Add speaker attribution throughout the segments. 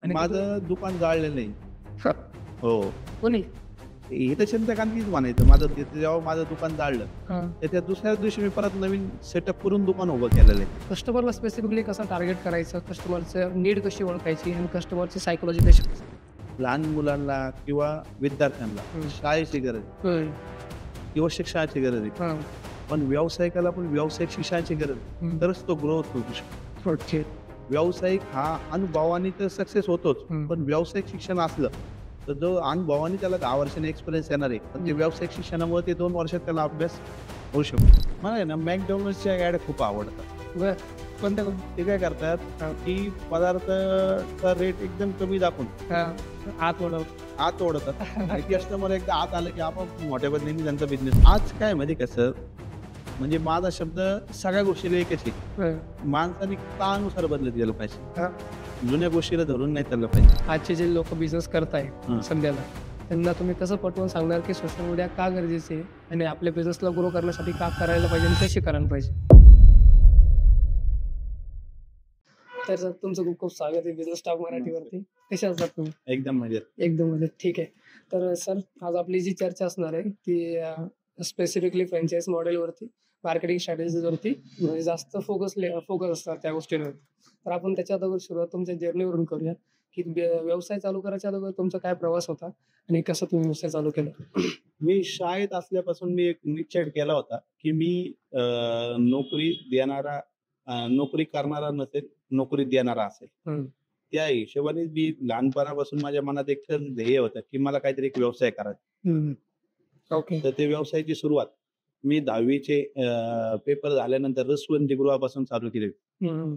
Speaker 1: आणि
Speaker 2: माझं दुकान जाळलेलं आहे. हो.
Speaker 1: कोणी?
Speaker 2: हे तर चंद्रकांतनीच म्हणायचं. जेव्हा माझं दुकान जाळलं,
Speaker 1: हां.
Speaker 2: त्याच्या दुसऱ्याच दिवशी मी परत नवीन सेटअप करून दुकान उभं केलेलं आहे.
Speaker 1: कस्टमरला स्पेसिफिकली कसं टार्गेट करायचं, कस्टमरचं नीड कशी ओळखायची आणि कस्टमरची सायकॉलॉजी कशी?
Speaker 2: लहान मुलांना किंवा विद्यार्थ्यांना
Speaker 1: हं.
Speaker 2: शाळेची गरज आहे
Speaker 1: हं.
Speaker 2: किंवा शिक्षणाची गरज आहे.
Speaker 1: हां.
Speaker 2: पण व्यावसायिकाला पण व्यावसायिक शिक्षणाची गरज आहे.
Speaker 1: हं.
Speaker 2: तरच तो ग्रोथ होऊ शकतो.
Speaker 1: ओके.
Speaker 2: व्यावसायिक हा अनुभवाने तर सक्सेस होतोच.
Speaker 1: हं.
Speaker 2: पण व्यावसायिक शिक्षण असलं, तर जो अनुभवाने त्याला 10 वर्षांनी एक्सपिरियन्स येणार आहे. पण ते व्यावसायिक शिक्षणामुळे ते 2 वर्षात त्याला अभ्यास होऊ शकतो. मला आहे ना McDonald'sच्या ॲड खूप आवडतात.
Speaker 1: बरं. कोणत्या कोण?
Speaker 2: ते काय करतात, की पदार्थाचा रेट एकदम कमी दाखवून
Speaker 1: हां. आत ओढव.
Speaker 2: आत ओढतात आणि कस्टमर एकदा आत आलं, की आपोआप मोठ्या पद्धतीने त्यांचा बिझनेस. आज काय माहिती का सर, म्हणजे माझा शब्द सगळ्या गोष्टीला एकच आहे.
Speaker 1: हं.
Speaker 2: माणसाने काळानुसार बदलत गेलं पाहिजे.
Speaker 1: हां.
Speaker 2: जुन्या गोष्टीला धरून नाही चाललं पाहिजे.
Speaker 1: आजचे जे लोक बिझनेस करताय
Speaker 2: हं.
Speaker 1: सध्याला, त्यांना तुम्ही कसं पटवून सांगणार की सोशल मीडिया का गरजेचे आहे आणि आपल्या बिझनेसला ग्रो करण्यासाठी का करायला पाहिजे आणि कशी करायला पाहिजे? तर सर तुमचं खूप खूप स्वागत आहे बिझनेस टॉक मराठीवरती. कसे असतात तुम्ही?
Speaker 2: एकदम म्हणजे
Speaker 1: एकदम म्हणजे ठीक आहे. तर सर आज आपली जी चर्चा असणार आहे ती स्पेसिफिकली फ्रँचाइज मॉडेलवरती, मार्केटिंग स्ट्रॅटेजीजवरती म्हणजे जास्त फोकस असणार त्या गोष्टींवर. तर आपण त्याच्या अगोदर सुरुवात तुमच्या जर्नीवरून करूया, की व्यवसाय चालू करायच्या अगोदर तुमचा काय प्रवास होता आणि कसं तुम्ही व्यवसाय चालू केला?
Speaker 2: मी शाळेत असल्यापासून मी एक निश्चय केला होता, की मी नोकरी करणारा नसेल, नोकरी देणारा असेल.
Speaker 1: हं.
Speaker 2: त्या हिशोबाने मी लहानपणापासून माझ्या मनात एक ध्येय होतं, की मला काहीतरी एक व्यवसाय करायचा.
Speaker 1: हं. ओके.
Speaker 2: तर ते व्यवसायाची सुरुवात मी 10वी चे पेपर झाल्यानंतर रसवंतीगृहापासून चालू केली.
Speaker 1: हं.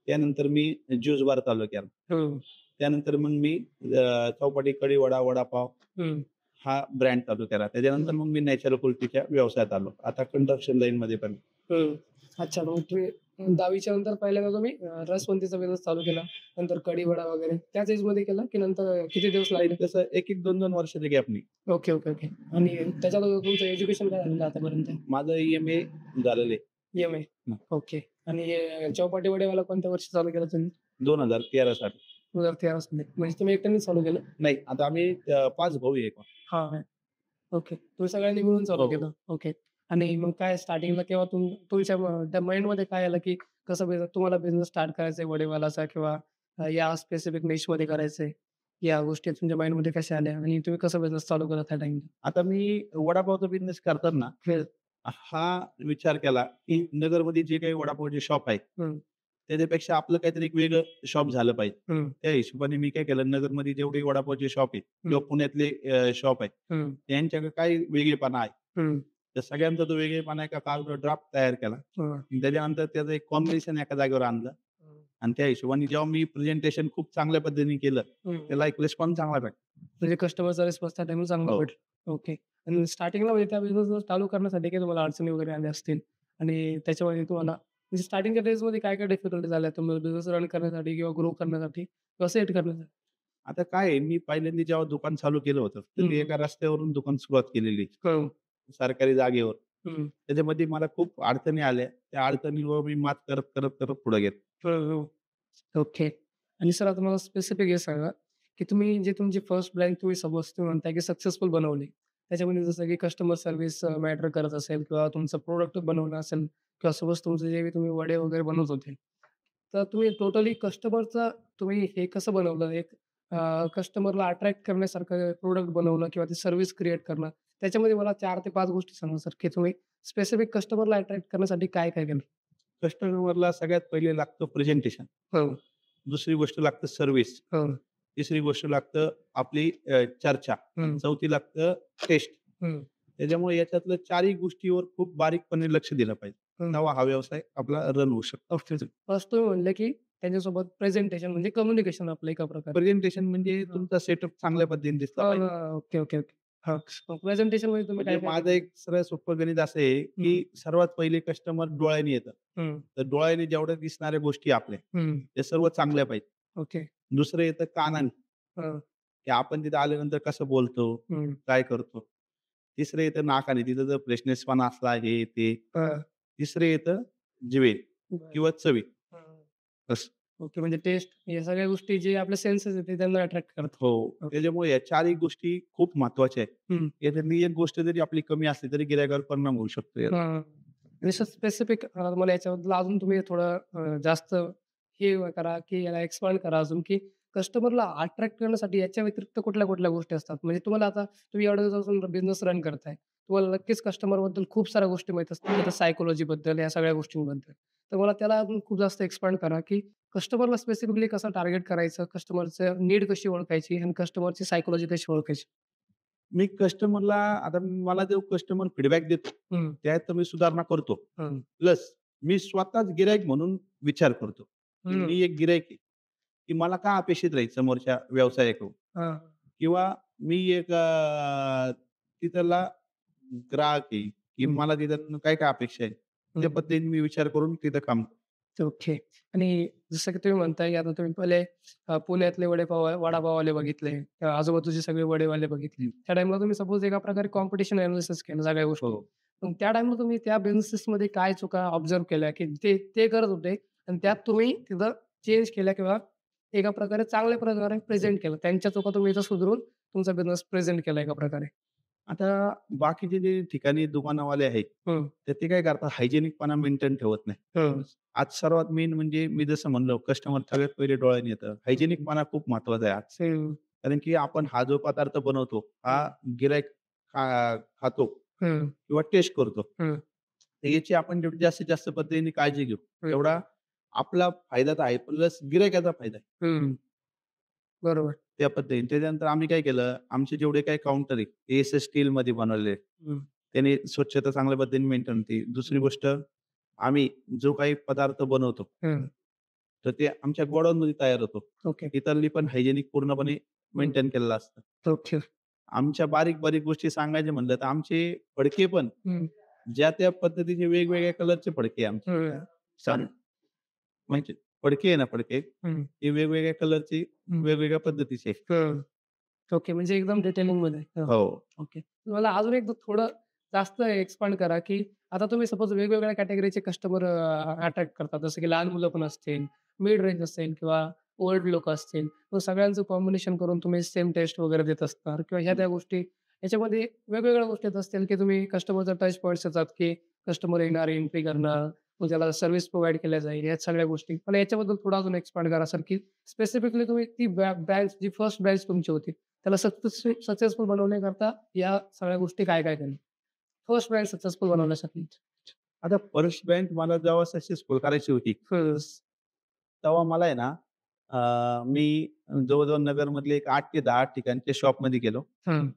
Speaker 2: त्यानंतर मी ज्यूस बार चालू केला.
Speaker 1: हं.
Speaker 2: त्यानंतर मग मी चौपाटी, कढीवडा, वडापाव
Speaker 1: हं.
Speaker 2: हा ब्रँड चालू केला. त्याच्यानंतर मग मी नॅचरल कुल्फीच्या व्यवसायात आलो. आता कंस्ट्रक्शन लाईनमध्ये पण.
Speaker 1: हं. अच्छा, मग तुम्ही 10वीच्या नंतर पहिल्यांदा तुम्ही रसवंतीचा बिझनेस चालू केला. नंतर कढी-वडा वगैरे त्याच एजमध्ये केला, की नंतर किती दिवस
Speaker 2: नाही
Speaker 1: लागले?
Speaker 2: तसं 1-1, 2-2 वर्षाच्या गॅपनी.
Speaker 1: Okay, okay, okay. आणि त्याच्यात तुमचं एज्युकेशन काय झालेलं आतापर्यंत?
Speaker 2: माझं EMA झालेलं आहे.
Speaker 1: EM-I. ओके. आणि चौपाटी वडेवाला कोणत्या वर्षी चालू केलं तुम्ही?
Speaker 2: 2013 साली.
Speaker 1: 2013 साली. म्हणजे तुम्ही एकट्यानेच चालू केलं?
Speaker 2: नाही, आता आम्ही 5 भाऊ आहे.
Speaker 1: हां, हां. ओके. तुम्ही सगळ्यांनी मिळून चालू
Speaker 2: हो.
Speaker 1: केलं. ओके. आणि मग काय स्टार्टिंगला केव्हा तुमच्या त्या माइंडमध्ये काय आलं, की कसं तुम्हाला बिझनेस स्टार्ट करायचा आहे वडेवालाचा किंवा या स्पेसिफिक निशमध्ये करायचंय? या गोष्टी तुमच्या माइंडमध्ये कशा आल्या आणि तुम्ही कसं बिझनेस चालू केला त्या टाईमला?
Speaker 2: आता मी वडापावचा बिझनेस करताना
Speaker 1: हं.
Speaker 2: हा विचार केला, की नगरमध्ये जे काही वडापावचे शॉप आहेत,
Speaker 1: हं.
Speaker 2: त्याच्यापेक्षा आपलं काहीतरी एक वेगळं शॉप झालं पाहिजे.
Speaker 1: हं.
Speaker 2: त्या हिशोबाने मी काय केलं, नगरमध्ये जेवढे वडापावचे शॉप आहेत
Speaker 1: हं.
Speaker 2: किंवा पुण्यातले शॉप आहेत,
Speaker 1: हं.
Speaker 2: त्यांच्याकडे काय वेगळेपणा आहे.
Speaker 1: हं.
Speaker 2: तर सगळ्यांचा तो वेगळेपणा एका कागदावर ड्राफ्ट तयार केला.
Speaker 1: हं.
Speaker 2: त्याच्यानंतर त्याचं एक कॉम्बिनेशन एका जागेवर आणलं
Speaker 1: हं.
Speaker 2: आणि त्या हिशोबाने जेव्हा मी प्रेझेंटेशन खूप चांगल्या पद्धतीने केलं,
Speaker 1: हं.
Speaker 2: त्याला एक रिस्पॉन्स चांगला भेटला.
Speaker 1: म्हणजे कस्टमरचा रिस्पॉन्स त्या टाईमला चांगला
Speaker 2: हो.
Speaker 1: भेटला. ओके. आणि स्टार्टिंगला म्हणजे त्या बिझनेस चालू करण्यासाठी काही तुम्हाला अडचणी वगैरे आल्या असतील आणि त्याच्यामध्ये तुम्हाला म्हणजे स्टार्टिंगच्या डेजमध्ये काय-काय डिफिकल्टी झाल्या तुम्हाला बिझनेस रन करण्यासाठी किंवा ग्रो करण्यासाठी किंवा सेट करण्यासाठी?
Speaker 2: आता काय आहे, मी पहिल्यांदा जेव्हा दुकान चालू केलं होतं, तर
Speaker 1: हं.
Speaker 2: ते एका रस्त्यावरून दुकान सुरुवात केलेली,
Speaker 1: हं.
Speaker 2: सरकारी जागेवर.
Speaker 1: हं.
Speaker 2: त्याच्यामध्ये मला खूप अडचणी आल्या. त्या अडचणीवर मी मात करत, करत, करत पुढे गेलो.
Speaker 1: हं, हं. ओके. आणि सर आता मला स्पेसिफिक हे सांगा, की तुम्ही जे तुमची फर्स्ट ब्रँड तुम्ही सपोज तुम्ही म्हणताय की सक्सेसफुल बनवली. त्याच्यामध्ये जसं की कस्टमर सर्व्हिस मॅटर करत असेल किंवा तुमचं प्रॉडक्ट बनवणं असेल किंवा सपोज तुमचे जे तुम्ही वडे वगैरे बनवत होते. तर तुम्ही टोटली कस्टमरचा तुम्ही हे कसं बनवलं? एक कस्टमरला अट्रॅक्ट करण्यासारखं प्रॉडक्ट बनवलं किंवा ती सर्व्हिस क्रिएट करणं. त्याच्यामध्ये मला 4 ते 5 गोष्टी सांगा सर, की तुम्ही स्पेसिफिक कस्टमरला अट्रॅक्ट करण्यासाठी काय-काय केलं?
Speaker 2: कस्टमरला सगळ्यात पहिले लागतं प्रेझेंटेशन.
Speaker 1: हो,
Speaker 2: दुसरी गोष्ट लागतं सर्व्हिस.
Speaker 1: हो.
Speaker 2: तिसरी गोष्ट लागतं आपली चर्चा.
Speaker 1: हं,
Speaker 2: चौथी लागतं टेस्ट.
Speaker 1: हं,
Speaker 2: त्याच्यामुळे याच्यातल्या 4ही गोष्टीवर खूप बारीकपणे लक्ष दिलं पाहिजे.
Speaker 1: हं.
Speaker 2: तेव्हा हा व्यवसाय आपला रन होऊ शकतो.
Speaker 1: ओके. फर्स्ट तुम्ही म्हणले, की त्यांच्यासोबत प्रेझेंटेशन म्हणजे कम्युनिकेशन आपलं एका प्रकारे.
Speaker 2: प्रेझेंटेशन म्हणजे
Speaker 1: हां.
Speaker 2: तुमचा सेटअप चांगल्या पद्धतीने दिसला पाहिजे.
Speaker 1: Okay, okay, okay. हां. प्रेझेंटेशनमध्ये तुम्ही
Speaker 2: म्हणजे
Speaker 1: काय-काय
Speaker 2: माझं
Speaker 1: केलं?
Speaker 2: एक सरळ सोपं गणित असं आहे,
Speaker 1: हं,
Speaker 2: की सर्वात पहिले कस्टमर डोळ्यांनी येतं.
Speaker 1: हं,
Speaker 2: तर डोळ्यांनी जेवढ्या दिसणाऱ्या गोष्टी आपल्या,
Speaker 1: हं.
Speaker 2: त्या सर्व चांगल्या पाहिजे.
Speaker 1: ओके.
Speaker 2: दुसरं येतं कानाने,
Speaker 1: हां.
Speaker 2: की आपण तिथे आल्यानंतर कसं बोलतो,
Speaker 1: हं.
Speaker 2: काय करतो. तिसरं येतं नाकाने, तिथं जर फ्रेशनेसपणा असला हे ते.
Speaker 1: हां.
Speaker 2: तिसरं येतं जिभेने
Speaker 1: बरं.
Speaker 2: किंवा चवी
Speaker 1: हं.
Speaker 2: असं.
Speaker 1: ओके. म्हणजे टेस्ट या सगळ्या गोष्टी जे आपले सेन्सेस आहेत ते त्यांना अट्रॅक्ट करतात.
Speaker 2: हो.
Speaker 1: ओके.
Speaker 2: त्याच्यामुळे या 4ही गोष्टी खूप महत्त्वाच्या आहेत.
Speaker 1: हं.
Speaker 2: याच्यातली एक गोष्ट जरी आपली कमी असली तरी गिरायकावर परिणाम होऊ शकतो याचा.
Speaker 1: हां. आणि स्पेसिफिक मला याच्याबद्दल अजून तुम्ही थोडं जास्त हे करा, की याला एक्सपांड करा अजून, की कस्टमरला अट्रॅक्ट करण्यासाठी याच्या व्यतिरिक्त कुठल्या-कुठल्या गोष्टी असतात? म्हणजे तुम्हाला आता तुम्ही एवढ्या दिवसापासून बिझनेस रन करताय. तुम्हाला नक्कीच कस्टमरबद्दल खूप साऱ्या गोष्टी माहीत असतील. आता सायकॉलॉजीबद्दल या सगळ्या गोष्टींबद्दल. तर मला त्याला अजून खूप जास्त एक्सपांड करा, की कस्टमरला स्पेसिफिकली कसं टार्गेट करायचं, कस्टमरचं नीड कशी ओळखायची आणि कस्टमरची सायकॉलॉजी कशी ओळखायची?
Speaker 2: मी कस्टमरला आता मला जो कस्टमर फीडबॅक देतो,
Speaker 1: हं,
Speaker 2: त्यात मी सुधारणा करतो.
Speaker 1: हं,
Speaker 2: प्लस मी स्वतःच गिराईक म्हणून विचार करतो, की
Speaker 1: हं.
Speaker 2: मी एक गिराईक आहे, की मला काय अपेक्षित राहील समोरच्या व्यवसायाकडून
Speaker 1: हां.
Speaker 2: किंवा मी एक तिथला ग्राहक आहे, की
Speaker 1: हं,
Speaker 2: मला तिथून काय-काय अपेक्षा आहे. त्या
Speaker 1: हं.
Speaker 2: पद्धतीने मी विचार करून तिथं काम
Speaker 1: ओके. आणि जसं की तुम्ही म्हणताय, की आता तुम्ही पहिले पुण्यातले वडापाववाले बघितले, आजूबाजूचे सगळे वडेवाले बघितले. त्या टाईमला तुम्ही सपोज एका प्रकारे कॉम्पिटिशन एनालिसिस केलं सगळ्या गोष्टी.
Speaker 2: हो.
Speaker 1: मग त्या टाईमला तुम्ही त्या बिझनेसेसमध्ये काय चुका ऑब्झर्व्ह केल्या, की ते ते करत होते आणि त्यात तुम्ही तिथं चेंज केल्या किंवा एका प्रकारे चांगल्या प्रकारे प्रेझेंट केलं. त्यांच्या चुका तुम्ही इथं सुधारून तुमचा बिझनेस प्रेझेंट केला एका प्रकारे.
Speaker 2: आता बाकीचे जे ठिकाणी दुकानवाले आहेत,
Speaker 1: हं,
Speaker 2: तर ते काय करतात हायजिनिकपणा मेंटेन ठेवत नाही.
Speaker 1: हं.
Speaker 2: आज सर्वात मेन म्हणजे मी जसं म्हणलो कस्टमर सगळ्यात पहिले डोळ्याने येतं. हायजिनिकपणा खूप महत्वाचा आहे आज.
Speaker 1: हं,
Speaker 2: कारण की आपण हा जो पदार्थ बनवतो, हा
Speaker 1: हं,
Speaker 2: गिराईक खातो
Speaker 1: हं,
Speaker 2: किंवा टेस्ट करतो.
Speaker 1: हं,
Speaker 2: तर याची आपण जेवढी जास्तीत जास्त पद्धतीने काळजी घेऊ,
Speaker 1: हं,
Speaker 2: तेवढा आपला फायदा तर आहे, प्लस गिरायकाचा फायदा आहे.
Speaker 1: हं. बरोबर.
Speaker 2: त्या पद्धतीने. त्याच्यानंतर आम्ही काय केलं, आमचे जेवढे काही काउंटर आहे, ते एस-एस स्टीलमध्ये बनवलेले आहेत.
Speaker 1: हं,
Speaker 2: त्याने स्वच्छता चांगल्या पद्धतीने मेंटेन होते. दुसरी गोष्ट, आम्ही जो काही पदार्थ बनवतो,
Speaker 1: हं.
Speaker 2: तर ते आमच्या गोडाऊनमध्ये तयार होतो.
Speaker 1: ओके.
Speaker 2: तिथली पण हायजिनिक पूर्णपणे
Speaker 1: हं.
Speaker 2: मेंटेन केलेलं असतं.
Speaker 1: ओके.
Speaker 2: आमच्या बारीक-बारीक गोष्टी सांगायच्या म्हणलं, तर आमचे फडके पण
Speaker 1: हं,
Speaker 2: ज्या त्या पद्धतीचे वेगवेगळ्या कलरचे फडके आहे आमचे.
Speaker 1: हं,
Speaker 2: चालेल. म्हणजे फडके आहे ना फडके,
Speaker 1: हं,
Speaker 2: ते वेगवेगळ्या कलरचे,
Speaker 1: हं,
Speaker 2: वेगवेगळ्या पद्धतीचे आहे.
Speaker 1: हं. ओके. म्हणजे एकदम डिटेलिंगमध्ये. हं.
Speaker 2: हो.
Speaker 1: ओके. मला अजून एकदा थोडं जास्त एक्सपांड करा, की आता तुम्ही सपोज वेगवेगळ्या कॅटेगरीचे कस्टमर अट्रॅक्ट करतात. जसं की लहान मुलं पण असतील, मिड रेंज असेल किंवा ओल्ड लोकं असतील. मग सगळ्यांचं कॉम्बिनेशन करून तुम्ही सेम टेस्ट वगैरे देत असणार किंवा ह्या त्या गोष्टी याच्यामध्ये वेगवेगळ्या गोष्टी येत असतील, की तुम्ही कस्टमरचा टच पॉइंट्स येतात, की कस्टमर येणार, एंट्री करणार, मग त्याला सर्व्हिस प्रोव्हाईड केल्या जाईल, ह्या सगळ्या गोष्टी. मला याच्याबद्दल थोडं अजून एक्सपांड करा सर, की स्पेसिफिकली तुम्ही ती ब्रँच जी फर्स्ट ब्रँच तुमची होती, त्याला सक्सेसफुल बनवण्याकरता या सगळ्या गोष्टी काय-काय केल्या? फर्स्ट ब्रँड सक्सेसफुल बनवण्यासाठी.
Speaker 2: आता फर्स्ट बँक मला जेव्हा सक्सेसफुल करायची होती,
Speaker 1: फर्स्ट.
Speaker 2: तेव्हा मला आहे ना, मी जवळ-जवळ नगरमधले एक 8 ते 10 ठिकाणच्या शॉपमध्ये गेलो.
Speaker 1: हं,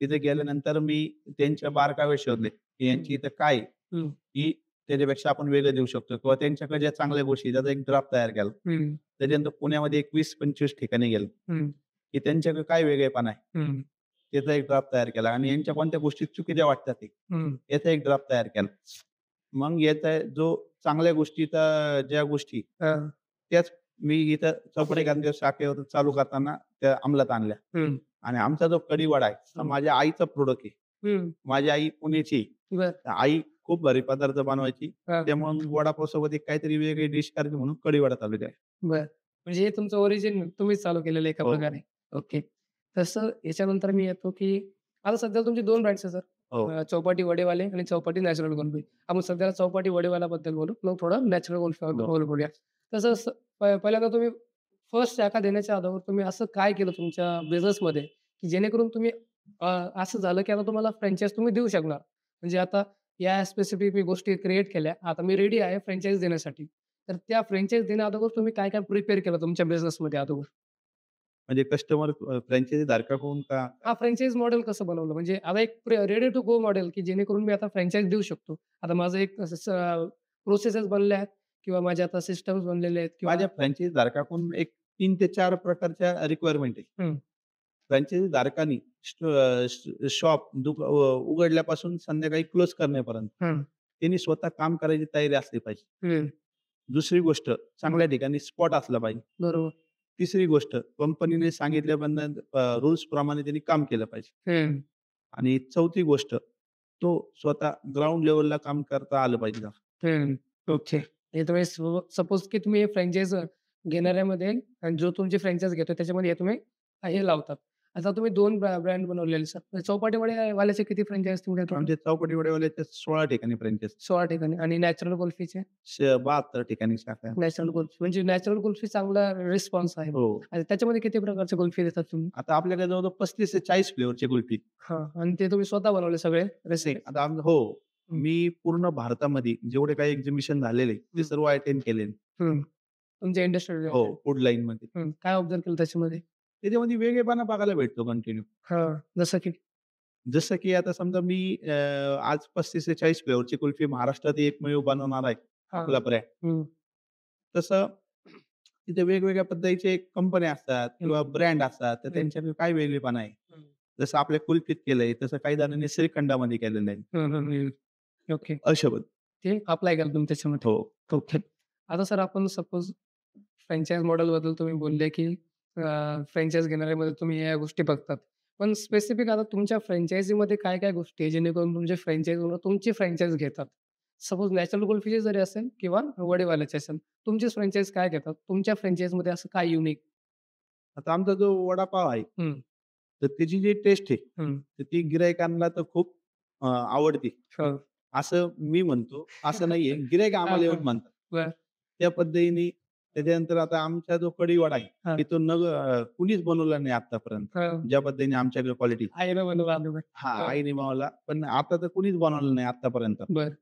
Speaker 2: तिथे गेल्यानंतर मी त्यांच्या बारकावे शोधले, की यांची इथं काय आहे,
Speaker 1: हं,
Speaker 2: की त्याच्यापेक्षा आपण वेगळं देऊ शकतो किंवा त्यांच्याकडे ज्या चांगल्या गोष्टी त्याचा एक ड्राफ्ट तयार केला.
Speaker 1: हं,
Speaker 2: त्याच्यानंतर पुण्यामध्ये एक 20-25 ठिकाणी गेलो,
Speaker 1: हं,
Speaker 2: की त्यांच्याकडे काय वेगळेपणा आहे,
Speaker 1: हं,
Speaker 2: त्याचा एक ड्राफ्ट तयार केला आणि यांच्या कोणत्या गोष्टी चुकीच्या वाटतात आहे,
Speaker 1: हं.
Speaker 2: याचा एक ड्राफ्ट तयार केला. मग याचा जो चांगल्या गोष्टीचा ज्या गोष्टी,
Speaker 1: हां,
Speaker 2: त्याच मी इथं चौपडे गांधी शाखेवर चालू करताना त्या अंमलात आणल्या.
Speaker 1: हं,
Speaker 2: आणि आमचा जो कढी-वडा आहे, हा माझ्या आईचा प्रॉडक्ट आहे.
Speaker 1: हं.
Speaker 2: माझी आई पुण्याची आहे.
Speaker 1: बरं.
Speaker 2: तर आई खूप भारी पदार्थ बनवायची.
Speaker 1: हां,
Speaker 2: त्यामुळे मी वडापावसोबत एक काहीतरी वेगळी डिश करायची म्हणून कढी-वडा चालू केला.
Speaker 1: बरं. म्हणजे हे तुमचं ओरिजिन तुम्हीच चालू केलेलं एका
Speaker 2: हो,
Speaker 1: प्रकारे. ओके. तसं याच्यानंतर मी येतो, की आता सध्या तुमची 2 ब्रँड्स आहे सर.
Speaker 2: हो,
Speaker 1: चौपाटी वडेवाले आणि चौपाटी नॅचरल कुल्फी. आपण सध्याला चौपाटी वडेवाल्याबद्दल बोलू. मग थोडं नॅचरल
Speaker 2: हो.
Speaker 1: कुल्फीबद्दल बोलूया. तसं पहिल्यांदा तुम्ही फर्स्ट शाखा देण्याच्या अगोदर तुम्ही असं काय केलं तुमच्या बिझनेसमध्ये, की जेणेकरून तुम्ही असं झालं, की आता तुम्हाला फ्रँचाईज तुम्ही देऊ शकणार. म्हणजे आता या स्पेसिफिक मी गोष्टी क्रिएट केल्या. आता मी रेडी आहे फ्रँचाईज देण्यासाठी. तर त्या फ्रँचाईज देण्याअगोदर तुम्ही काय-काय प्रिपेअर केलं तुमच्या बिझनेसमध्ये अगोदर?
Speaker 2: म्हणजे कस्टमर फ्रँचायझी धारकाकडून का
Speaker 1: हां, फ्रँचाईज मॉडेल कसं बनवलं? म्हणजे आता एक रेडी टू गो मॉडेल, की जेणेकरून मी आता फ्रँचाईज देऊ शकतो. आता माझं एक प्रोसेसेस बनल्या आहेत किंवा माझ्या आता सिस्टम्स बनलेले आहेत किंवा
Speaker 2: माझ्या फ्रँचायझी धारकाकडून एक 3 ते 4 प्रकारच्या रिक्वायरमेंट आहे.
Speaker 1: हं,
Speaker 2: फ्रँचायझी धारकांनी शॉप उघडल्यापासून संध्याकाळी क्लोज करण्यापर्यंत
Speaker 1: हं,
Speaker 2: त्यांनी स्वतः काम करायची तयारी असली पाहिजे.
Speaker 1: हं.
Speaker 2: दुसरी गोष्ट, चांगल्या ठिकाणी स्पॉट असला पाहिजे.
Speaker 1: बरोबर.
Speaker 2: तिसरी गोष्ट, कंपनीने सांगितल्याबद्दल रूल्स प्रमाणे त्यांनी काम केलं पाहिजे.
Speaker 1: हं,
Speaker 2: आणि चौथी गोष्ट, तो स्वतः ग्राउंड लेव्हलला काम करता आलं पाहिजे त्याला.
Speaker 1: हं. ओके. हे तुम्ही सपोज की तुम्ही फ्रँचाईज घेणाऱ्यामध्ये आणि जो तुमची फ्रँचाइज घेतो त्याच्यामध्ये हे तुम्ही हे लावतात. आता तुम्ही 2 ब्रँड बनवलेले सर. चौपाटी वाल्याचे किती फ्रँचाइज तुमच्या टोटल?
Speaker 2: आमचे चौकटी वडेवाल्याच्या 16 ठिकाणी फ्रँचाइज
Speaker 1: 16 ठिकाणी आणि नॅचरल कुल्फीचे?
Speaker 2: 72 ठिकाणी शाखा आहे.
Speaker 1: नॅचरल कुल्फी म्हणजे नॅचरल कुल्फी चांगला रिस्पॉन्स आहे.
Speaker 2: हो.
Speaker 1: आणि त्याच्यामध्ये किती प्रकारचे कुल्फी देतात तुम्ही?
Speaker 2: आता आपल्याकडे जवळ 35 ते 40 फ्लेवरची कुल्फी.
Speaker 1: हां. आणि ते तुम्ही स्वतः बनवले सगळे रेसिपी?
Speaker 2: आता हो.
Speaker 1: हं.
Speaker 2: मी पूर्ण भारतामध्ये जेवढे काही एक्झिबिशन झालेले ते सर्व अटेंड केले.
Speaker 1: हं. तुमच्या इंडस्ट्री
Speaker 2: हो, फूड लाईनमध्ये.
Speaker 1: काय ऑब्झर्व्ह केलं त्याच्यामध्ये?
Speaker 2: त्याच्यामध्ये वेगळेपणा बघायला भेटतो कंटिन्यू.
Speaker 1: हां. जसं की?
Speaker 2: जसं की आता समजा मी आज 35 ते 40 फ्लेवरची कुल्फी महाराष्ट्रात एकमेव बनवणार आहे,
Speaker 1: हां.
Speaker 2: आपला ब्रँड.
Speaker 1: हं.
Speaker 2: तसं तिथे वेगवेगळ्या पद्धतीचे कंपन्या असतात किंवा ब्रँड असतात, तर त्यांच्याकडे काय वेगळेपणा आहे.
Speaker 1: हं.
Speaker 2: जसं आपल्या कुल्फीत केलंय, तसं काही जणांनी श्रीखंडामध्ये केलेलं आहे.
Speaker 1: हं, हं, हं. ओके.
Speaker 2: अशा पद्धती.
Speaker 1: ते अप्लाय केलं तुम्ही त्याच्यामध्ये?
Speaker 2: हो.
Speaker 1: ओके. आता सर आपण सपोज फ्रँचाइज मॉडेलबद्दल तुम्ही बोलले, की फ्रँचाइज घेणाऱ्यामध्ये तुम्ही या गोष्टी बघतात. पण स्पेसिफिक आता तुमच्या फ्रँचायझीमध्ये काय-काय गोष्टी आहे जेणेकरून तुमचे फ्रँचाइज ओनर तुमची फ्रँचाइज घेतात? सपोज नॅचरल कुल्फीची जरी असेल किंवा वडेवाल्याची असेल, तुमचीच फ्रँचाइज काय घेतात? तुमच्या फ्रँचाइजमध्ये असं काय युनिक?
Speaker 2: आता आमचा जो वडापाव आहे,
Speaker 1: हं,
Speaker 2: तर त्याची जी टेस्ट आहे,
Speaker 1: हं.
Speaker 2: तर ती गिरायकांना तर खूप आवडते.
Speaker 1: हो.
Speaker 2: असं मी म्हणतो. असं नाहीये. गिराईक
Speaker 1: हां,
Speaker 2: आम्हाला येऊन
Speaker 1: हां.
Speaker 2: म्हणतात.
Speaker 1: बरं.
Speaker 2: त्या पद्धतीने त्याच्यानंतर आता आमचा जो कढी वडा आहे,
Speaker 1: हां.
Speaker 2: की तो कुणीच बनवला नाही आत्तापर्यंत.
Speaker 1: हां.
Speaker 2: ज्या पद्धतीने आमच्याकडे क्वालिटी
Speaker 1: आईनं बनवलं अगोदर.
Speaker 2: हां,
Speaker 1: हां.
Speaker 2: आईने बनवला. पण आता तर कुणीच बनवलं नाही आत्तापर्यंत.
Speaker 1: बरं.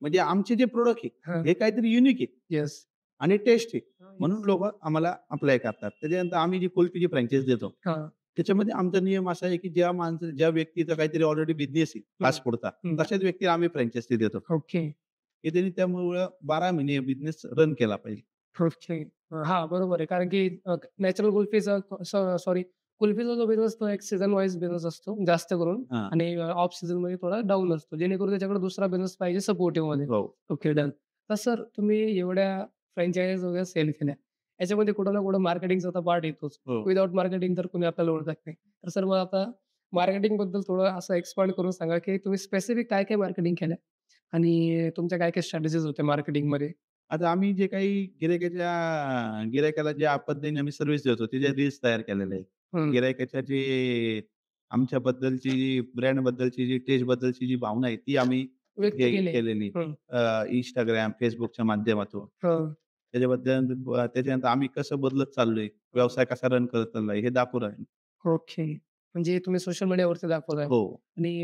Speaker 2: म्हणजे आमचे जे प्रॉडक्ट आहे,
Speaker 1: हां.
Speaker 2: हे काहीतरी युनिक आहे
Speaker 1: येस.
Speaker 2: आणि टेस्ट आहे.
Speaker 1: हां,
Speaker 2: म्हणून
Speaker 1: येस.
Speaker 2: लोकं आम्हाला अप्लाय करतात. त्याच्यानंतर आम्ही जी कुल्फीची फ्रँचाइज देतो,
Speaker 1: हां.
Speaker 2: त्याच्यामध्ये आमचा नियम असा आहे, की ज्या व्यक्तीचा काहीतरी ऑलरेडी बिझनेस आहे
Speaker 1: हं.
Speaker 2: फास्ट फूडचा,
Speaker 1: हं.
Speaker 2: तशाच व्यक्तीला आम्ही फ्रँचाइजी देतो.
Speaker 1: ओके.
Speaker 2: की त्यांनी त्यामुळं 12 महिने बिझनेस रन केला पाहिजे.
Speaker 1: ओके. हां, बरोबर आहे. कारण की नॅचरल कुल्फीचा सॉरी कुल्फीचा जो बिझनेस तो एक सीझन वाईज बिझनेस असतो जास्त करून
Speaker 2: हां.
Speaker 1: आणि ऑफ सीझनमध्ये थोडा डाऊन असतो. जेणेकरून त्याच्याकडे दुसरा बिझनेस पाहिजे सपोर्टिव्हमध्ये.
Speaker 2: हो.
Speaker 1: Okay, done. तर सर तुम्ही एवढ्या फ्रँचाइज वगैरे सेल केल्या. याच्यामध्ये कुठं ना कुठं मार्केटिंगचा तर पार्ट येतोच.
Speaker 2: हो.
Speaker 1: विदाऊट मार्केटिंग तर कोणी आपल्याला ओळखत नाही. तर सर मग आता मार्केटिंगबद्दल थोडं असं एक्सपांड करून सांगा, की तुम्ही स्पेसिफिक काय-काय मार्केटिंग केल्या आणि तुमच्या काय-काय स्ट्रॅटेजीज होत्या मार्केटिंगमध्ये?
Speaker 2: आता आम्ही जे काही गिरायकाला ज्या पद्धतीने आम्ही सर्व्हिस देतो, त्याच्या रील्स तयार केलेल्या आहेत.
Speaker 1: हं.
Speaker 2: गिरायकाच्या जे आमच्याबद्दलची जी ब्रँडबद्दलची जी टेस्टबद्दलची जी भावना आहे, ती आम्ही
Speaker 1: व्यक्त
Speaker 2: हे
Speaker 1: केले.
Speaker 2: केलेली.
Speaker 1: हं.
Speaker 2: Instagram, Facebookच्या माध्यमातून.
Speaker 1: हं.
Speaker 2: त्याच्यानंतर आम्ही कसं बदलत चाललोय, व्यवसाय कसा रन करत चाललाय, हे दाखवून आहे.
Speaker 1: ओके. म्हणजे तुम्ही सोशल मीडियावरती दाखवताय
Speaker 2: हो.
Speaker 1: आणि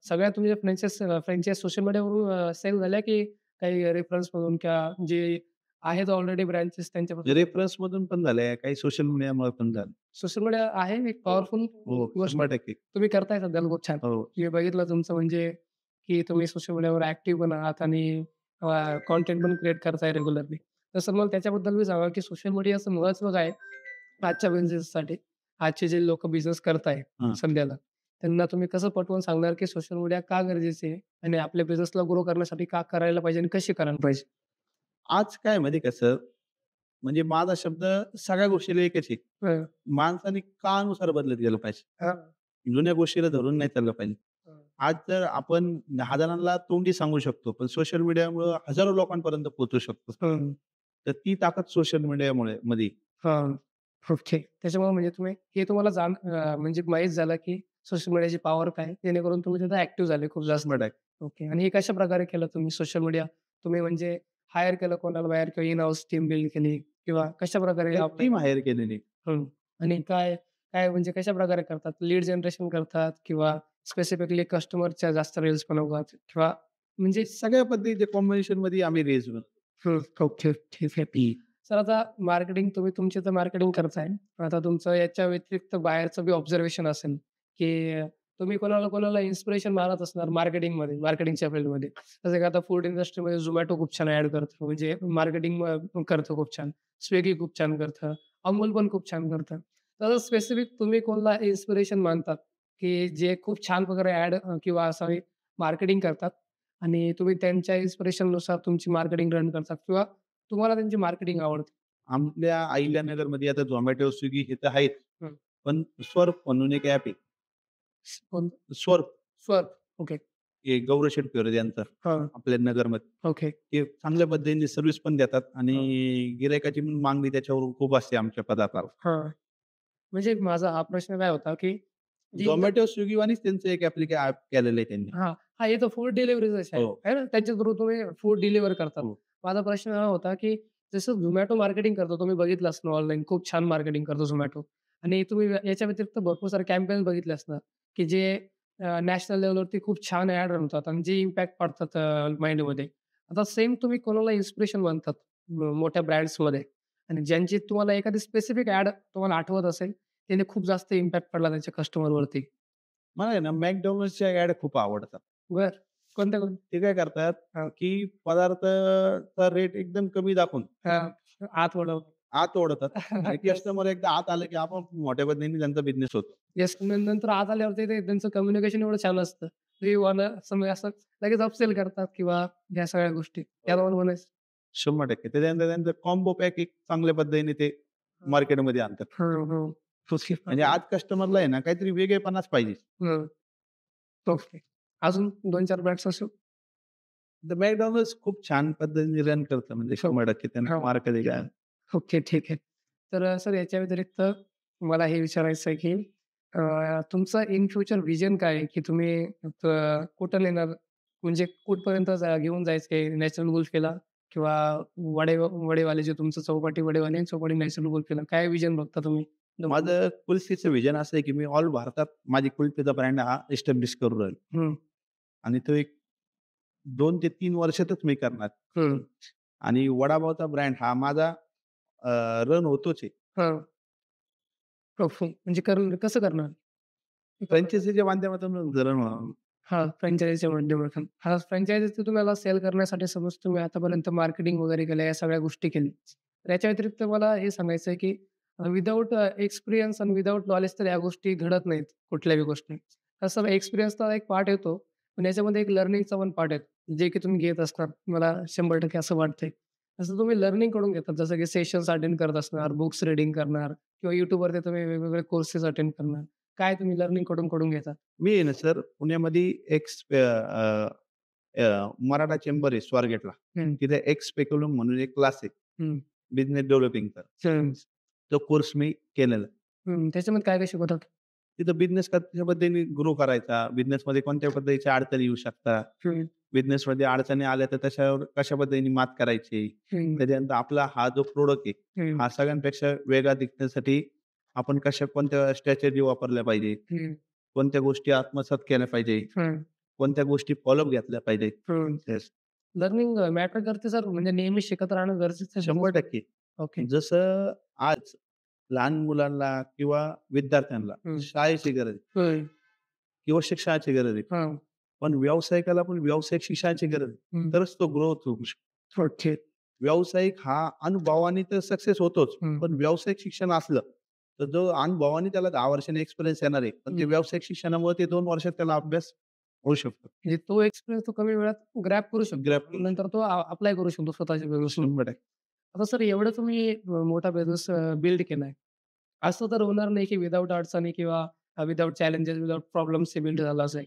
Speaker 1: सगळ्या तुमच्या फ्रँचाइज सोशल मीडियावरून सेल झाल्या की काही रेफरन्समधून किंवा जे आहेत ऑलरेडी ब्रँचेस त्यांच्यापासून?
Speaker 2: रेफरन्समधून पण झालंय, काही सोशल मीडियामुळे पण झालं.
Speaker 1: सोशल मीडिया आहे एक पॉवरफुल
Speaker 2: हो,
Speaker 1: गोष्ट.
Speaker 2: 100%
Speaker 1: तुम्ही करताय सध्याला खूप छान.
Speaker 2: हो.
Speaker 1: मी बघितलं तुमचं म्हणजे की तुम्ही सोशल मीडियावर ॲक्टिव्ह पण आहात आणि कंटेंट पण क्रिएट करताय रेग्युलरली. तसं मग त्याच्याबद्दल मी सांगा की सोशल मीडियाचं महत्त्व काय आहे आजच्या बिझनेससाठी? आजचे जे लोकं बिझनेस करताय
Speaker 2: हां.
Speaker 1: सध्याला, त्यांना तुम्ही कसं पटवून सांगणार की सोशल मीडिया का गरजेचे आहे आणि आपल्या बिझनेसला ग्रो करण्यासाठी का करायला पाहिजे आणि कशी करायला पाहिजे?
Speaker 2: आज काय माहिती आहे कसं, म्हणजे माझा शब्द सगळ्या गोष्टीला एकच आहे.
Speaker 1: हं.
Speaker 2: माणसाने काळानुसार बदलत गेलं पाहिजे.
Speaker 1: हां.
Speaker 2: जुन्या गोष्टीला धरून नाही चाललं पाहिजे.
Speaker 1: हं.
Speaker 2: आज जर आपण हजारांना तोंडी सांगू शकतो, पण सोशल मीडियामुळं हजारो लोकांपर्यंत पोहोचू शकतो.
Speaker 1: हं.
Speaker 2: तर ती ताकद सोशल मीडियामुळे मध्ये.
Speaker 1: हां. ओके. त्याच्यामुळे म्हणजे तुम्ही हे तुम्हाला म्हणजे माहीत झालं, की सोशल मीडियाची पॉवर काय आहे, जेणेकरून तुम्ही तिथं ॲक्टिव्ह झाले खूप जास्त.
Speaker 2: 100%
Speaker 1: ओके. आणि हे कशाप्रकारे केलं तुम्ही सोशल मीडिया? तुम्ही म्हणजे हायर केलं कोणाला बाहेर किंवा इन हाऊस टीम बिल्ड केली किंवा कशाप्रकारे
Speaker 2: एक
Speaker 1: आपलं
Speaker 2: टीम हायर केलेली.
Speaker 1: हं. आणि काय काय म्हणजे कशाप्रकारे करतात? लीड जनरेशन करतात किंवा स्पेसिफिकली कस्टमरच्या जास्त रील्स बनवतात किंवा म्हणजे
Speaker 2: सगळ्या पद्धतीच्या कॉम्बिनेशनमध्ये आम्ही रेस
Speaker 1: हं. ओके. ठीक आहे. सर आता मार्केटिंग तुम्ही तुमची तर मार्केटिंग करताय. आता तुमचं याच्या व्यतिरिक्त बाहेरचं बी ऑब्झर्वेशन असेल, की तुम्ही कोणाला इन्स्पिरेशन मानत असणार मार्केटिंगमध्ये, मार्केटिंगच्या फील्डमध्ये. जसं की आता फूड इंडस्ट्रीमध्ये Zomato खूप छान ॲड करतं, म्हणजे मार्केटिंग करतं खूप छान. Swiggy खूप छान करतं. अमूल पण खूप छान करतं. तर स्पेसिफिक तुम्ही कोणाला इन्स्पिरेशन मानतात, की जे खूप छान प्रकारे किंवा सॉरी मार्केटिंग करतात आणि तुम्ही त्यांच्या इन्स्पिरेशननुसार तुमची मार्केटिंग रन करतात किंवा तुम्हाला त्यांची मार्केटिंग आवडते?
Speaker 2: आमच्या अहिल्यानगरमध्ये आता Zomato, Swiggy हे तर आहेत.
Speaker 1: हं.
Speaker 2: पण स्वर्प म्हणून एक ॲप आहे.
Speaker 1: कोण?
Speaker 2: स्वर्प
Speaker 1: स्वर्प. ओके.
Speaker 2: हे गौरव फिरोज यांचं
Speaker 1: हां.
Speaker 2: आपल्या नगरमध्ये.
Speaker 1: ओके.
Speaker 2: ते चांगल्या पद्धतीने सर्व्हिस पण देतात आणि गिरायकाची पण मागणी त्याच्यावरून खूप असते आमच्या पदार्थाला.
Speaker 1: हां. म्हणजे माझा हा प्रश्न काय होता, की जी
Speaker 2: Zomato, Swiggyवानीच त्यांचं एक ॲप केलेलं आहे त्यांनी.
Speaker 1: हां, हां, हे तर फूड डिलिव्हरीचंच आहे.
Speaker 2: हो.
Speaker 1: आहे ना? त्याच्या थ्रू तुम्ही फूड डिलिव्हर करतात.
Speaker 2: हो.
Speaker 1: माझा प्रश्न हा होता, की जसं Zomato मार्केटिंग करतो, तुम्ही बघितलं असणार ऑनलाईन खूप छान मार्केटिंग करतो Zomato आणि तुम्ही याच्या व्यतिरिक्त भरपूर सारे कॅम्पेन बघितले असणार, की जे नॅशनल लेव्हलवरती खूप छान ॲड रनतात आणि जे इम्पॅक्ट पडतात माइंडमध्ये. आता सेम तुम्ही कोणाला इन्स्पिरेशन बनतात मोठ्या ब्रँड्समध्ये आणि ज्यांची तुम्हाला एखादी स्पेसिफिक ॲड तुम्हाला आठवत असेल, त्याने खूप जास्त इम्पॅक्ट पडला त्यांच्या कस्टमरवरती.
Speaker 2: मला आहे ना McDonald'sच्या ॲड खूप आवडतात.
Speaker 1: बरं. कोणत्या
Speaker 2: ते काय करतात,
Speaker 1: हां.
Speaker 2: की पदार्थाचा रेट एकदम कमी दाखवून
Speaker 1: हां. आत वळव.
Speaker 2: आत ओढतात आणि
Speaker 1: येस.
Speaker 2: कस्टमर एकदा आत आलं, की आपोआप मोठ्या पद्धतीने त्यांचा बिझनेस होतो.
Speaker 1: येस. नंतर आत आल्यावरती ते त्यांचं कम्युनिकेशन एवढं छान असतं. ते वाला समज असं लगेच अपसेल करतात किंवा ह्या सगळ्या गोष्टी. त्याला मला म्हणायचं
Speaker 2: 100% त्याच्यानंतर त्यांचं कॉम्बो पॅक एक चांगल्या पद्धतीने ते मार्केटमध्ये आणतात.
Speaker 1: हं, हं. ओके.
Speaker 2: म्हणजे आज कस्टमरला आहे ना काहीतरी वेगळेपणाच पाहिजे.
Speaker 1: हं. ओके. अजून 2-4 ब्रँड्स असो?
Speaker 2: तर McDonald's खूप छान पद्धतीने रन करतं म्हणजे
Speaker 1: हो.
Speaker 2: 100% त्यांना
Speaker 1: हां.
Speaker 2: मार्क दिला.
Speaker 1: ओके. ठीक आहे. तर सर याच्या व्यतिरिक्त मला हे विचारायचं आहे, की तुमचं इन फ्युचर व्हिजन काय आहे? की तुम्ही कुठं नेणार? म्हणजे कुठपर्यंत घेऊन जायचं आहे? नॅचरल कुल्फीला किंवा वडेवाले जे तुमचं चौपाटी वडेवाले आणि चौपाटी नॅचरल कुल्फीला काय व्हिजन बघता तुम्ही?
Speaker 2: माझं कुल्फीचं व्हिजन असं आहे, की मी ऑल भारतात माझी कुल्फीचा ब्रँड हा एस्टॅब्लिश करून राहील
Speaker 1: हं,
Speaker 2: आणि तो एक 2 ते 3 वर्षातच मी करणार
Speaker 1: हं.
Speaker 2: आणि वडापावचा ब्रँड हा माझा रन होतोच आहे.
Speaker 1: हां. म्हणजे कसं करणार?
Speaker 2: फ्रँचायझीच्या माध्यमातून रन होणार.
Speaker 1: हां, फ्रँचायझीच्या माध्यमातून. हां, फ्रँचायझी तुम्हाला सेल करण्यासाठी समज तुम्ही आतापर्यंत मार्केटिंग वगैरे केलं, या सगळ्या गोष्टी केल्या. तर याच्या व्यतिरिक्त मला हे सांगायचं आहे, की विदाऊट एक्सपिरियन्स आणि विदाऊट नॉलेज तर या गोष्टी घडत नाहीत, कुठल्याही गोष्टी. तसं एक्सपिरियन्सचा एक पार्ट येतो, पण याच्यामध्ये एक लर्निंगचा पण पार्ट आहे, जे की तुम्ही घेत असणार. मला 100% असं वाटतंय. तसं तुम्ही लर्निंग घेतात, जसं की सेशन्स अटेंड करत असणार, बुक्स रीडिंग करणार किंवा YouTubeवरती तुम्ही वेगवेगळे कोर्सेस अटेंड करणार. काय तुम्ही लर्निंग कडून घेता?
Speaker 2: मी आहे ना सर पुण्यामध्ये एक मराठा चेंबर आहे स्वारगेटला.
Speaker 1: हं,
Speaker 2: तिथे एक्स स्पेक्युलम म्हणून एक क्लास आहे
Speaker 1: हं.
Speaker 2: बिझनेस डेव्हलपिंगचा.
Speaker 1: हं,
Speaker 2: तो कोर्स मी केलेला.
Speaker 1: हं. त्याच्यामध्ये काय-काय शिकवतात?
Speaker 2: तिथं बिझनेस कशा पद्धतीने ग्रो करायचा, बिझनेसमध्ये कोणत्या पद्धतीच्या अडचणी येऊ शकतात,
Speaker 1: हं,
Speaker 2: बिझनेसमध्ये अडचणी आल्या तर त्याच्यावर कशा पद्धतीने मात करायची.
Speaker 1: हं,
Speaker 2: त्याच्यानंतर आपला हा जो प्रॉडक्ट आहे,
Speaker 1: हं,
Speaker 2: हा सगळ्यांपेक्षा वेगळा दिसण्यासाठी आपण कोणत्या स्ट्रॅटेजी वापरल्या पाहिजे,
Speaker 1: हं,
Speaker 2: कोणत्या गोष्टी आत्मसात केल्या पाहिजे,
Speaker 1: हं,
Speaker 2: कोणत्या गोष्टी फॉलोअप घेतल्या पाहिजे.
Speaker 1: हं.
Speaker 2: येस.
Speaker 1: लर्निंग मॅटर करते सर, म्हणजे नेहमी शिकत राहणं गरजेचं आहे.
Speaker 2: 100%
Speaker 1: ओके.
Speaker 2: जसं आज लहान मुलांना किंवा विद्यार्थ्यांना
Speaker 1: हं.
Speaker 2: शाळेची गरज आहे
Speaker 1: होय.
Speaker 2: किंवा शिक्षणाची गरज आहे.
Speaker 1: हां.
Speaker 2: पण व्यावसायिकाला पण व्यावसायिक शिक्षणाची गरज आहे.
Speaker 1: हं.
Speaker 2: तरच तो ग्रोथ होऊ शकतो.
Speaker 1: ओके.
Speaker 2: व्यावसायिक हा अनुभवाने तर सक्सेस होतोच.
Speaker 1: हं,
Speaker 2: पण व्यावसायिक शिक्षण असलं, तर जो अनुभवाने त्याला 10 वर्षांनी एक्सपिरियन्स येणार आहे. पण ते
Speaker 1: हं.
Speaker 2: व्यावसायिक शिक्षणामुळे ते 2 वर्षात त्याला अभ्यास होऊ शकतो.
Speaker 1: म्हणजे तो एक्सपिरियन्स तो कमी वेळात ग्रॅब करू शकतो.
Speaker 2: ग्रॅब करू
Speaker 1: नंतर तो अप्लाय करू शकतो स्वतःच्या बिझनेसमध्ये.
Speaker 2: 100%
Speaker 1: आता सर एवढं तुम्ही मोठा बिझनेस बिल्ड केलाय. असं तर होणार नाही की विदाऊट अडचणी किंवा without challenges, without problems build झाला असेल.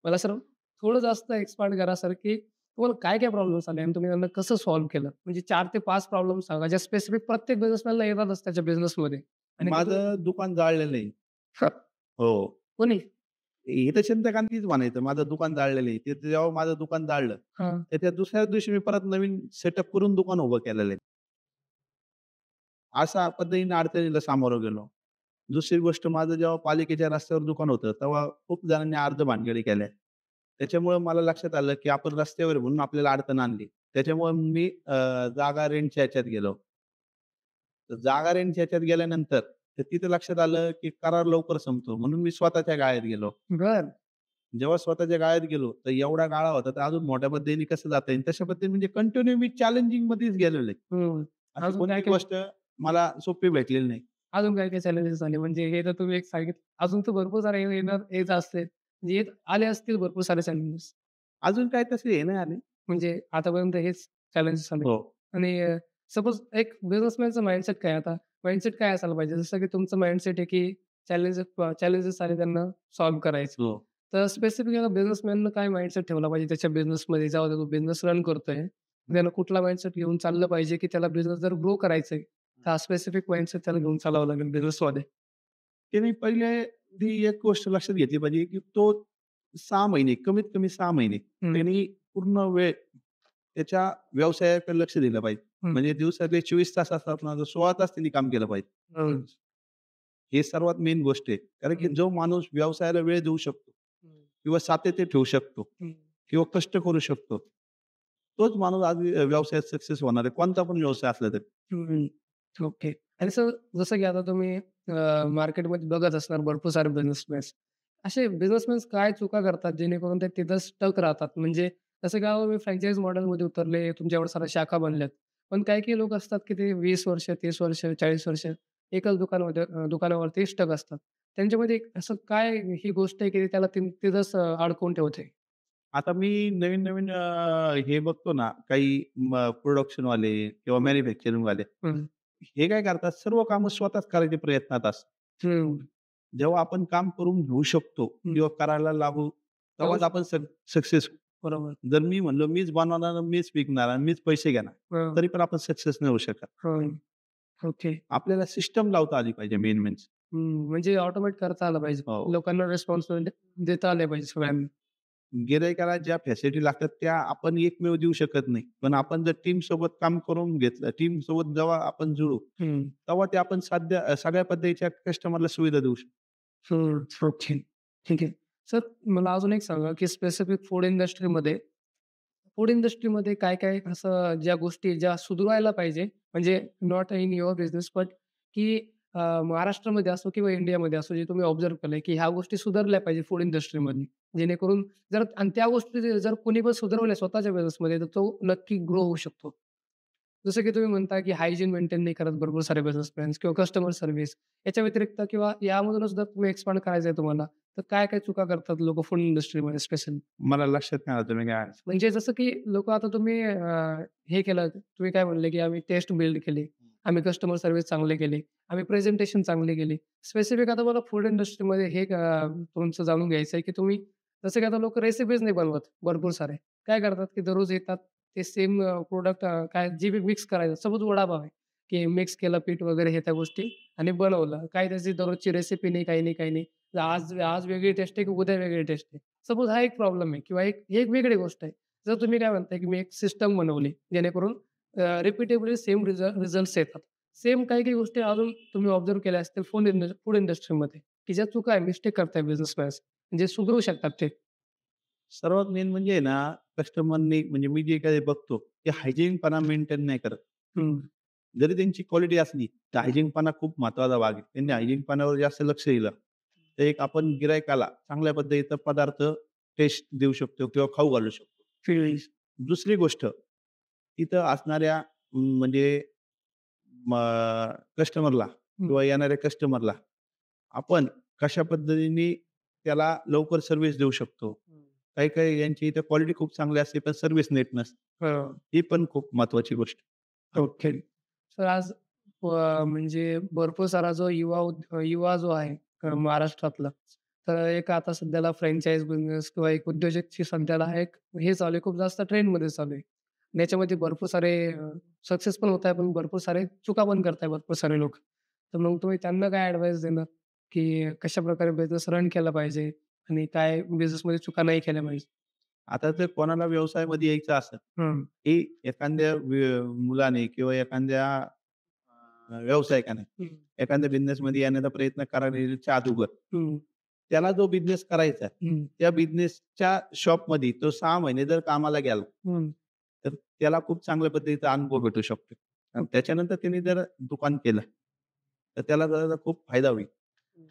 Speaker 1: मला सर थोडं जास्त एक्सपांड करा सर, की तुम्हाला काय-काय प्रॉब्लेम्स आले आणि तुम्ही त्यांना कसं सॉल्व्ह केलं? म्हणजे 4 ते 5 प्रॉब्लेम्स सांगा, ज्या स्पेसिफिक प्रत्येक बिझनेसमॅनला येतातच त्याच्या बिझनेसमध्ये आणि ते तुम्ही
Speaker 2: माझं दुकान जाळलेलं आहे. हो.
Speaker 1: कोणी?
Speaker 2: हे तर चंद्रकांतनीच म्हणायचं माझं दुकान जाळलेलं आहे. ते जेव्हा माझं दुकान जाळलं,
Speaker 1: हां.
Speaker 2: तर त्या दुसऱ्याच दिवशी मी परत नवीन सेटअप करून दुकान उभं केलेलं आहे. अशा पद्धतीने अडचणीला सामोरं गेलो. दुसरी गोष्ट माझं जेव्हा पालिकेच्या रस्त्यावर दुकान होतं, तेव्हा खूप जणांनी अर्ध-भानगडी केल्या. त्याच्यामुळे मला लक्षात आलं, की आपण रस्त्यावर आहे म्हणून आपल्याला अडचण आणली. त्याच्यामुळे मी जागा रेंटच्या ह्याच्यात गेलो. तर जागा रेंटच्या ह्याच्यात गेल्यानंतर तर तिथं लक्षात आलं, की करार लवकर संपतो म्हणून मी स्वतःच्या गाळ्यात गेलो.
Speaker 1: बरं.
Speaker 2: जेव्हा स्वतःच्या गाळ्यात गेलो, तर एवढा गाळा होता, तर अजून मोठ्या पद्धतीने कसं जाता येईल, तशा पद्धतीने म्हणजे कंटिन्यू मी चॅलेंजिंगमध्येच गेलेलो आहे.
Speaker 1: हं.
Speaker 2: अशी
Speaker 1: अजून
Speaker 2: कोणती
Speaker 1: काय-काय
Speaker 2: गोष्ट मला सोपी भेटलेली नाही.
Speaker 1: अजून काय-काय चॅलेंजेस आले? म्हणजे हे तर तुम्ही एक सांगितलं. अजून तर भरपूर सारे येत असतील. म्हणजे येत आले असतील भरपूर सारे चॅलेंजेस.
Speaker 2: अजून काय तसे हे नाही आले.
Speaker 1: म्हणजे आतापर्यंत हेच चॅलेंजेस आले.
Speaker 2: हो.
Speaker 1: आणि सपोज एक बिझनेसमॅनचं माइंडसेट काय आता? माइंडसेट काय असायला पाहिजे? जसं की तुमचं माइंडसेट आहे की चॅलेंजेस चॅलेंजेस आले त्यांना सॉल्व्ह करायचं.
Speaker 2: हो.
Speaker 1: तर स्पेसिफिक याला बिझनेसमॅननं काय माइंडसेट ठेवला पाहिजे त्याच्या बिझनेसमध्ये जेव्हा तो बिझनेस रन करतोय, त्यानं कुठला माइंडसेट घेऊन चाललं पाहिजे, की त्याला बिझनेस जर ग्रो करायचा आहे, तर हा स्पेसिफिक माइंडसेट त्याला घेऊन चालावं लागेल बिझनेसमध्ये.
Speaker 2: त्याने पहिले ती एक गोष्ट लक्षात घेतली पाहिजे, की तो 6 महिने, कमीत कमी 6 महिने
Speaker 1: हं,
Speaker 2: त्यांनी पूर्ण वेळ त्याच्या व्यवसायाकडे लक्ष दिलं पाहिजे.
Speaker 1: हं,
Speaker 2: म्हणजे दिवसातले 24 तास असतात ना, तर 16 तास त्यांनी काम केलं पाहिजे.
Speaker 1: हं,
Speaker 2: हे सर्वात मेन गोष्ट आहे. कारण की
Speaker 1: हं,
Speaker 2: जो माणूस व्यवसायाला वेळ देऊ शकतो
Speaker 1: हं,
Speaker 2: किंवा सातत्य ठेवू शकतो
Speaker 1: हं,
Speaker 2: किंवा कष्ट करू शकतो, तोच माणूस आज व्यवसायात सक्सेस होणार आहे. कोणता पण व्यवसाय असला तरी.
Speaker 1: हं. ओके. आणि सर जसं की आता तुम्ही मार्केटमध्ये बघत असणार भरपूर सारे बिझनेसमॅन. असे बिझनेसमॅन काय चुका करतात जेणेकरून ते तिथं स्टक राहतात? म्हणजे जसं की मी फ्रँचाइज मॉडेलमध्ये उतरले, तुमच्या एवढ्या साऱ्या शाखा बनल्यात. पण काही-काही लोक असतात की ते 20 वर्ष, 30 वर्ष, 40 वर्ष एकाच दुकानावरती स्टक असतात. त्यांच्यामध्ये असं काय ही गोष्ट आहे की त्याला तिथंच अडकवून ठेवते?
Speaker 2: आता मी नवीन-नवीन हे बघतो ना, काही प्रोडक्शनवाले किंवा मॅन्युफॅक्चरिंगवाले,
Speaker 1: हं,
Speaker 2: हे काय करतात, सर्व कामं स्वतःच करायच्या प्रयत्नात असतात.
Speaker 1: हं,
Speaker 2: जेव्हा आपण काम करून घेऊ शकतो
Speaker 1: हं.
Speaker 2: किंवा करायला लागू,
Speaker 1: जाऊ
Speaker 2: तेव्हाच आपण सक्सेस.
Speaker 1: बरोबर.
Speaker 2: जर मी म्हणलो मीच बनवणार, मीच विकणार आणि मीच पैसे घेणार,
Speaker 1: हं,
Speaker 2: तरी पण आपण सक्सेस नाही होऊ शकत.
Speaker 1: हं. ओके.
Speaker 2: आपल्याला सिस्टम लावता आली पाहिजे मेन म्हणजे.
Speaker 1: म्हणजे ऑटोमेट करता आलं पाहिजे.
Speaker 2: हो.
Speaker 1: लोकांना रिस्पॉन्सिबिलिटी देता आल्या पाहिजे सगळ्यांना.
Speaker 2: गिरायकाला ज्या फॅसिलिटी लागतात त्या आपण एकमेव देऊ शकत नाही. पण आपण जर टीमसोबत काम करून घेतलं, टीमसोबत जेव्हा आपण जुळू,
Speaker 1: हं,
Speaker 2: तेव्हा ते आपण सगळ्या पद्धतीच्या कस्टमरला सुविधा देऊ शकतो.
Speaker 1: हं. ओके. ठीक आहे. सर मला अजून एक सांगा, की स्पेसिफिक फूड इंडस्ट्रीमध्ये काय-काय असं ज्या गोष्टी ज्या सुधारायला पाहिजे, म्हणजे not in your business but की महाराष्ट्रामध्ये असो किंवा इंडियामध्ये असो, जे तुम्ही ऑब्झर्व्ह केलंय, की ह्या गोष्टी सुधारल्या पाहिजे फूड इंडस्ट्रीमध्ये. जेणेकरून जर आणि त्या गोष्टी जर कोणी पण सुधारवल्या स्वतःच्या बिझनेसमध्ये, तर तो नक्की ग्रो होऊ शकतो. जसं की तुम्ही म्हणता, की हायजीन मेंटेन नाही करत भरपूर सारे बिझनेसमॅन्स किंवा कस्टमर सर्व्हिस. याच्या व्यतिरिक्त किंवा यामधूनच जर तुम्ही एक्सपांड करायचं आहे तुम्हाला, तर काय-काय चुका करतात लोकं फूड इंडस्ट्रीमध्ये स्पेशली?
Speaker 2: मला लक्षात नाही आलं तुम्ही काय
Speaker 1: म्हणजे जसं की लोकं आता तुम्ही हे केलं, तुम्ही काय म्हणले, की आम्ही टेस्ट बिल्ड केली. आम्ही कस्टमर सर्व्हिस चांगले केली. आम्ही प्रेझेंटेशन चांगली केली. स्पेसिफिक आता मला फूड इंडस्ट्रीमध्ये हे तुमचं जाणून घ्यायचं आहे, की तुम्ही जसं की आता लोकं रेसिपीज नाही बनवत भरपूर सारे. काय करतात, की दररोज येतात ते सेम काय जे बी मिक्स करायचं. सपोज वडापाव आहे, की मिक्स केलं पीठ वगैरे हे त्या गोष्टी आणि बनवलं. काही त्याची दररोजची रेसिपी नाही, काही नाही, काही नाही. आज आज वेगळी टेस्ट आहे, की उद्या वेगळी टेस्ट आहे. सपोज हा एक प्रॉब्लेम आहे किंवा एक वेगळी गोष्ट आहे. जर तुम्ही काय म्हणताय, की मी एक सिस्टम बनवली जेणेकरून रिपीटेबली सेम रिझल्ट्स येतात. सेम काही-काही गोष्टी अजून तुम्ही ऑब्झर्व्ह केल्या असतील फूड इंडस्ट्रीमध्ये, की ज्या चुका आहे, मिस्टेक करताय बिझनेसमॅन्स जे सुधारू शकतात ते.
Speaker 2: सर्वात मेन म्हणजे ना, कस्टमरनी म्हणजे मी जे काही बघतो, ते हायजीनपणा मेंटेन नाही करत.
Speaker 1: हं,
Speaker 2: जरी त्यांची क्वालिटी असली, तर हायजीनपणा खूप महत्त्वाचा भाग आहे. त्यांनी हायजीनपणावर जास्त लक्ष दिलं, तर एक आपण गिरायकाला चांगल्या पद्धतीचा पदार्थ टेस्ट देऊ शकतो किंवा खाऊ घालू शकतो.
Speaker 1: फील्ड.
Speaker 2: दुसरी गोष्ट, तिथं असणाऱ्या म्हणजे कस्टमरला
Speaker 1: हं,
Speaker 2: किंवा येणाऱ्या कस्टमरला आपण कशा पद्धतीने त्याला लवकर सर्व्हिस देऊ शकतो.
Speaker 1: हं.
Speaker 2: काही-काही यांची इथे क्वालिटी खूप चांगली असते, पण सर्व्हिस नीट नसते.
Speaker 1: हां.
Speaker 2: ही पण खूप महत्त्वाची गोष्ट.
Speaker 1: ओके. तर आज म्हणजे भरपूर सारा जो युवा जो आहे महाराष्ट्रातला, तर एक आता सध्याला फ्रँचाइज बिझनेस किंवा एक उद्योजकची सध्याला एक हे चालू आहे, खूप जास्त ट्रेंडमध्ये चालू आहे. आणि याच्यामध्ये भरपूर सारे सक्सेस पण होत आहे, पण भरपूर सारे चुका पण करताय भरपूर सारे लोक. तर मग तुम्ही त्यांना काय ॲडवाईस देणार, की कशाप्रकारे बिझनेस रन केला पाहिजे आणि काय बिझनेसमध्ये चुका नाही केल्या पाहिजे?
Speaker 2: आता जर कोणाला व्यवसायामध्ये यायचं असेल,
Speaker 1: हं,
Speaker 2: की एखाद्या मुलाने किंवा एखाद्या व्यावसायिकाने
Speaker 1: हं,
Speaker 2: एखाद्या बिझनेसमध्ये येण्याचा प्रयत्न करायच्या अगोदर
Speaker 1: हं,
Speaker 2: त्याला जो बिझनेस करायचा आहे,
Speaker 1: हं,
Speaker 2: त्या बिझनेसच्या शॉपमध्ये तो 6 महिने जर कामाला गेला,
Speaker 1: हं.
Speaker 2: तर त्याला खूप चांगल्या पद्धतीचा अनुभव भेटू शकतो. आणि त्याच्यानंतर त्याने जर दुकान केलं, तर त्याला त्याचा खूप फायदा होईल.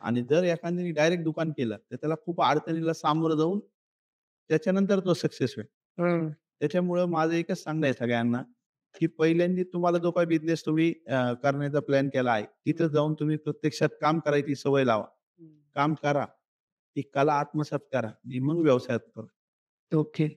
Speaker 2: आणि जर एखाद्याने डायरेक्ट दुकान केलं, तर त्याला खूप अडचणीला सामोरं जाऊन त्याच्यानंतर तो सक्सेस होईल.
Speaker 1: हं,
Speaker 2: त्याच्यामुळं माझं एकच सांगणं आहे सगळ्यांना, की पहिल्यांदा तुम्हाला जो काही बिझनेस तुम्ही करण्याचा प्लॅन केला आहे, तिथं जाऊन तुम्ही प्रत्यक्षात काम करायची सवय लावा.
Speaker 1: हं.
Speaker 2: काम करा. ती कला आत्मसात करा आणि मग व्यवसायात करा.
Speaker 1: ओके.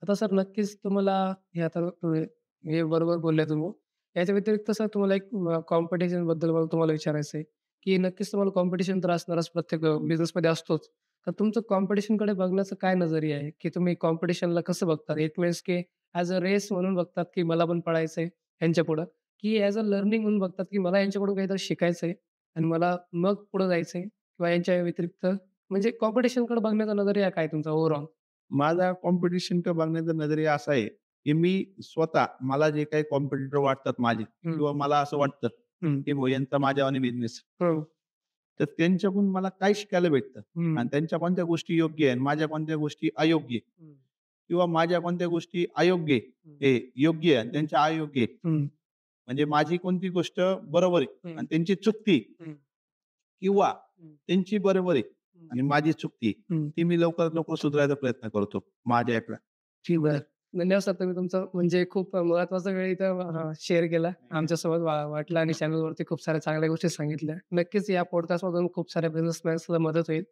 Speaker 1: आता सर नक्कीच तुम्हाला हे आता तुम्ही हे बरोबर बोलले तुम्ही. याच्या व्यतिरिक्त सर तुम्हाला एक कॉम्पिटिशनबद्दल मला तुम्हाला विचारायचं आहे, की नक्कीच तुम्हाला कॉम्पिटिशन तर असणारच प्रत्येक बिझनेसमध्ये असतोच. तर तुमचं कॉम्पिटिशनकडे बघण्याचं काय नजरिया आहे? की तुम्ही कॉम्पिटिशनला कसं बघतात? एक वेळेस की ॲज अ रेस म्हणून बघतात, की मला पण पळायचंय ह्यांच्यापुढं, की ॲज अ लर्निंग म्हणून बघतात, की मला यांच्याकडून काहीतरी शिकायचंय आणि मला मग पुढे जायचंय किंवा यांच्या व्यतिरिक्त म्हणजे कॉम्पिटिशनकडे बघण्याचा नजरिया काय तुमचा ओव्हरऑल?
Speaker 2: माझा कॉम्पिटिशनकडे बघण्याचा नजरिया असा आहे, की मी स्वतः मला जे काही कॉम्पिटिटर वाटतात माझे
Speaker 1: हं,
Speaker 2: किंवा मला असं वाटतं,
Speaker 1: हं,
Speaker 2: की बुवा यांचा माझ्यावानी बिझनेस.
Speaker 1: हं,
Speaker 2: तर त्यांच्याकडून मला काय शिकायला भेटतं
Speaker 1: हं,
Speaker 2: आणि त्यांच्या कोणत्या गोष्टी योग्य आहे आणि माझ्या कोणत्या गोष्टी अयोग्य आहे
Speaker 1: हं,
Speaker 2: किंवा माझ्या कोणत्या गोष्टी अयोग्य आहे,
Speaker 1: हं,
Speaker 2: हे योग्य आहे आणि त्यांच्या अयोग्य आहे.
Speaker 1: हं,
Speaker 2: म्हणजे माझी कोणती गोष्ट बरोबर आहे
Speaker 1: हं,
Speaker 2: आणि त्यांची चुकती
Speaker 1: हं,
Speaker 2: किंवा
Speaker 1: हं,
Speaker 2: त्यांची बरोबर आहे
Speaker 1: हं,
Speaker 2: आणि माझी चुकती,
Speaker 1: हं.
Speaker 2: ती मी लवकरात लवकर सुधारायचा प्रयत्न करतो माझ्याकडे.
Speaker 1: ठीक आहे. धन्यवाद सर तुम्ही तुमचं म्हणजे खूप महत्त्वाचा वेळ इथं शेअर केला. आमच्यासोबत वाटला आणि चॅनलवरती खूप साऱ्या चांगल्या गोष्टी सांगितल्या. नक्कीच या पॉडकास्टमधून खूप साऱ्या बिझनेसमॅन्सला मदत होईल.